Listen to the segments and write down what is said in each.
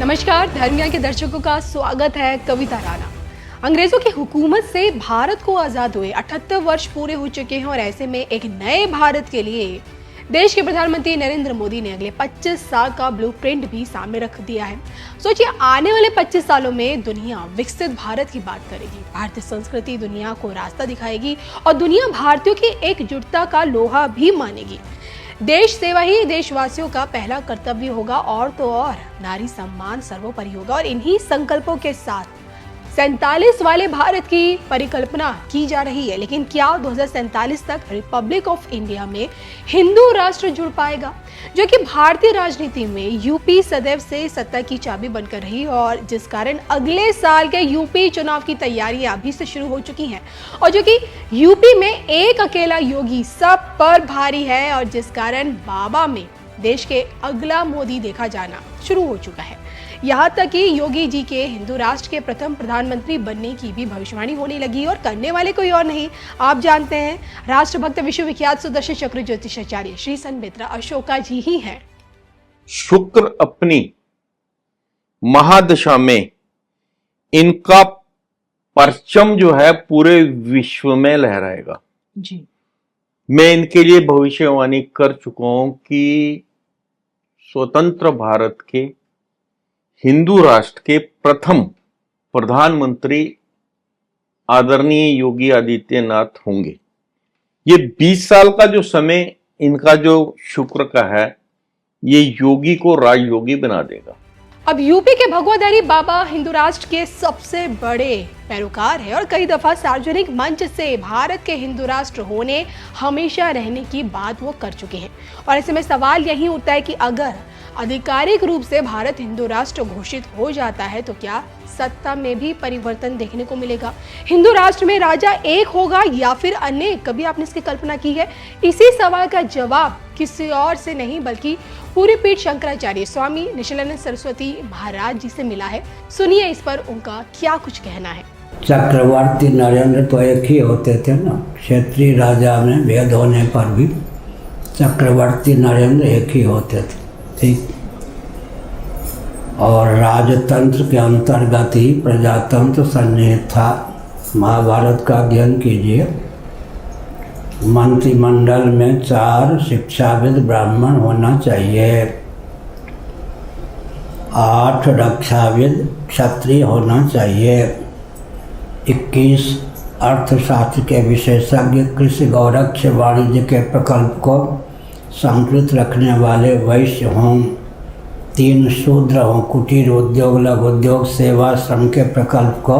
नमस्कार, धर्म ज्ञान के दर्शकों का स्वागत है। कविता राणा। अंग्रेजों की हुकूमत से भारत को आजाद हुए 78 वर्ष पूरे हो चुके हैं और ऐसे में एक नए भारत के लिए देश के प्रधानमंत्री नरेंद्र मोदी ने अगले 25 साल का ब्लूप्रिंट भी सामने रख दिया है। सोचिए, आने वाले 25 सालों में दुनिया विकसित भारत की बात करेगी। भारतीय संस्कृति दुनिया को रास्ता दिखाएगी और दुनिया भारतीयों की एकजुटता का लोहा भी मानेगी। देश सेवा ही देशवासियों का पहला कर्तव्य होगा और तो और नारी सम्मान सर्वोपरि होगा। और इन्हीं संकल्पों के साथ 47 वाले भारत की परिकल्पना की जा रही है। लेकिन क्या 2047 तक रिपब्लिक ऑफ इंडिया में हिंदू राष्ट्र जुड़ पाएगा, जो कि भारतीय राजनीति में यूपी सदैव से सत्ता की चाबी बनकर रही और जिस कारण अगले साल के यूपी चुनाव की तैयारियां अभी से शुरू हो चुकी हैं और जो कि यूपी में एक अकेला योगी सब पर भारी है और जिस कारण बाबा में देश के अगला मोदी देखा जाना शुरू हो चुका है। यहाँ तक कि योगी जी के हिंदू राष्ट्र के प्रथम प्रधानमंत्री बनने की भी भविष्यवाणी होने लगी और करने वाले कोई और नहीं, आप जानते हैं, राष्ट्रभक्त विश्वविख्यात सुदर्शन चक्र ज्योतिषाचार्य श्री संबित्रा अशोका जी ही हैं। शुक्र अपनी महादशा में इनका परचम जो है पूरे विश्व में लहराएगा जी। मैं इनके लिए भविष्यवाणी कर चुका हूं कि स्वतंत्र भारत के हिंदू राष्ट्र के प्रथम प्रधानमंत्री आदरणीय योगी आदित्यनाथ होंगे। ये 20 साल का जो समय इनका जो शुक्र का है, ये योगी को राजयोगी बना देगा। अब यूपी के भगवाधारी बाबा हिंदू राष्ट्र के सबसे बड़े पैरोकार है और कई दफा सार्वजनिक मंच से भारत के हिंदू राष्ट्र होने हमेशा रहने की बात वो कर चुके हैं। और ऐसे में सवाल यही उठता है कि अगर आधिकारिक रूप से भारत हिंदू राष्ट्र घोषित हो जाता है तो क्या सत्ता में भी परिवर्तन देखने को मिलेगा? हिंदू राष्ट्र में राजा एक होगा या फिर अनेक? कभी आपने इसकी कल्पना की है? इसी सवाल का जवाब किसी और से नहीं बल्कि पूरी पीठ शंकराचार्य स्वामी निशिलानंद सरस्वती महाराज जी से मिला है। सुनिए इस पर उनका क्या कुछ कहना है। चक्रवर्ती नरेंद्र तो एक ही होते थे ना, क्षेत्रीय राजा में भेद होने पर भी चक्रवर्ती नरेंद्र एक ही होते थे, ठीक। और राजतंत्र के अंतर्गत ही प्रजातंत्र सन्निहित था। महाभारत का अध्ययन कीजिए। मंत्रिमंडल में 4 शिक्षाविद ब्राह्मण होना चाहिए, 8 रक्षाविद क्षत्रिय होना चाहिए, 21 अर्थशास्त्र के विशेषज्ञ, कृषि गौरक्ष वाणिज्य के प्रकल्प को संतुलित रखने वाले वैश्य हों, 3 शूद्र हों, कुटीर उद्योग, लघु उद्योग, सेवा, श्रम के प्रकल्प को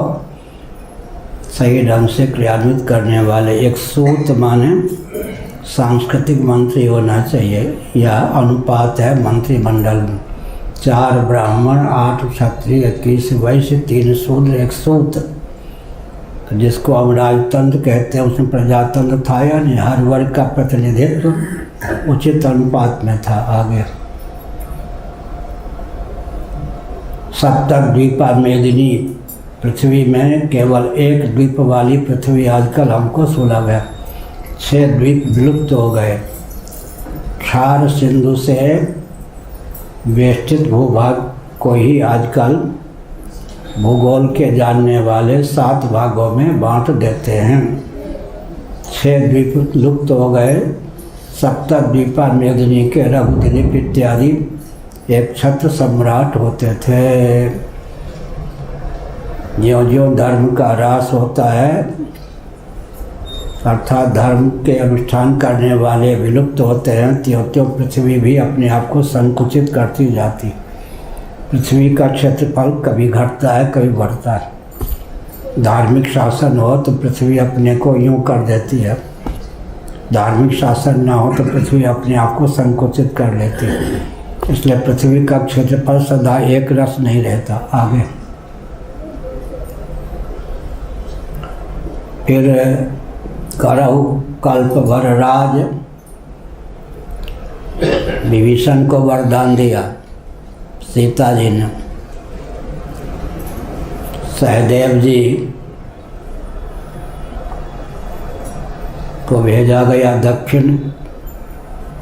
सही ढंग से क्रियान्वित करने वाले, एक सूत माने सांस्कृतिक मंत्री होना चाहिए। यह अनुपात है मंत्रिमंडल में। 4 ब्राह्मण, 8 क्षत्रिय, 21 वैश्य, 3 शूद्र, एक सूत। तो जिसको हम राजतंत्र कहते हैं उसमें प्रजातंत्र था या नहीं? हर वर्ग का प्रतिनिधित्व उचित अनुपात में था। आगे सप्तद्वीपा मेदिनी पृथ्वी में केवल एक द्वीप वाली पृथ्वी आजकल हमको सुलभ है। 6 द्वीप विलुप्त हो गए। क्षार सिंधु से वेष्टित भूभाग को ही आजकल भूगोल के जानने वाले 7 भागों में बांट देते हैं। 6 द्वीप लुप्त हो गए। सप्तद्वीपा मेदिनी के रघुद्वीप इत्यादि एक छत्र सम्राट होते थे। ज्यों-ज्यों धर्म का ह्रास होता है अर्थात धर्म के अनुष्ठान करने वाले विलुप्त होते हैं, त्यों-त्यों पृथ्वी भी अपने आप को संकुचित करती जाती। पृथ्वी का क्षेत्रफल कभी घटता है कभी बढ़ता है। धार्मिक शासन हो तो पृथ्वी अपने को यूं कर देती है, धार्मिक शासन ना हो तो पृथ्वी अपने आप को संकुचित कर लेती है। इसलिए पृथ्वी का क्षेत्रफल सदा एक रस नहीं रहता। आगे फिर करहु कल्प भर राज, विभीषण को वरदान दिया सीता जी ने। सहदेव जी को भेजा गया दक्षिण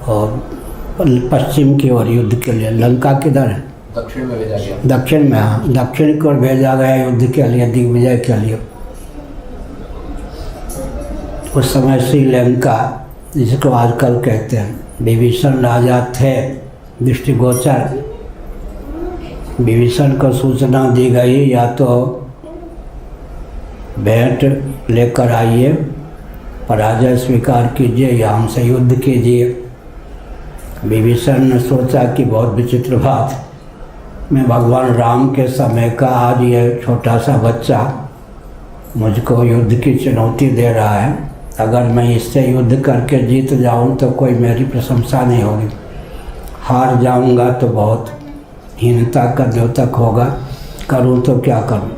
और पश्चिम की ओर युद्ध के लिए। लंका किधर है? दक्षिण में भेजा गया। दक्षिण में, हाँ, दक्षिण को भेजा गया युद्ध के लिए, दिग्विजय के लिए। उस समय श्रीलंका, जिसको आजकल कहते हैं, विभीषण राजा थे दृष्टिगोचर। विभीषण को सूचना दी गई या तो भेंट लेकर आइए, पराजय स्वीकार कीजिए या हमसे युद्ध कीजिए। विभीषण ने सोचा कि बहुत विचित्र बात, मैं भगवान राम के समय का आज ये छोटा सा बच्चा मुझको युद्ध की चुनौती दे रहा है। अगर मैं इससे युद्ध करके जीत जाऊं तो कोई मेरी प्रशंसा नहीं होगी, हार जाऊंगा तो बहुत हीनता का द्योतक होगा। करूं तो क्या करूं,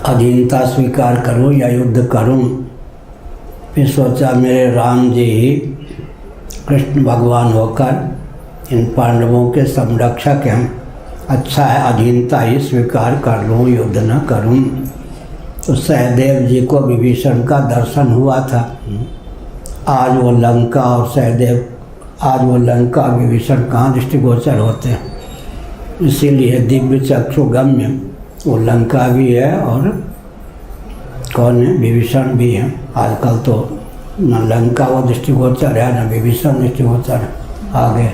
अधीनता स्वीकार करूं या युद्ध करूं। फिर सोचा मेरे राम जी ही कृष्ण भगवान होकर इन पांडवों के संरक्षक हैं, अच्छा है अधीनता ही स्वीकार कर लूँ, युद्ध न करूँ। तो सहदेव जी को विभीषण का दर्शन हुआ था। आज वो लंका और सहदेव, आज वो लंका और विभीषण कहाँ दृष्टिगोचर होते हैं। इसीलिए दिव्य चक्षुगम्य वो लंका भी है और कौन है, विभीषण भी है। आजकल तो न लंका वो दृष्टिगोचर है न विभीषण दृष्टिगोचर है। आगे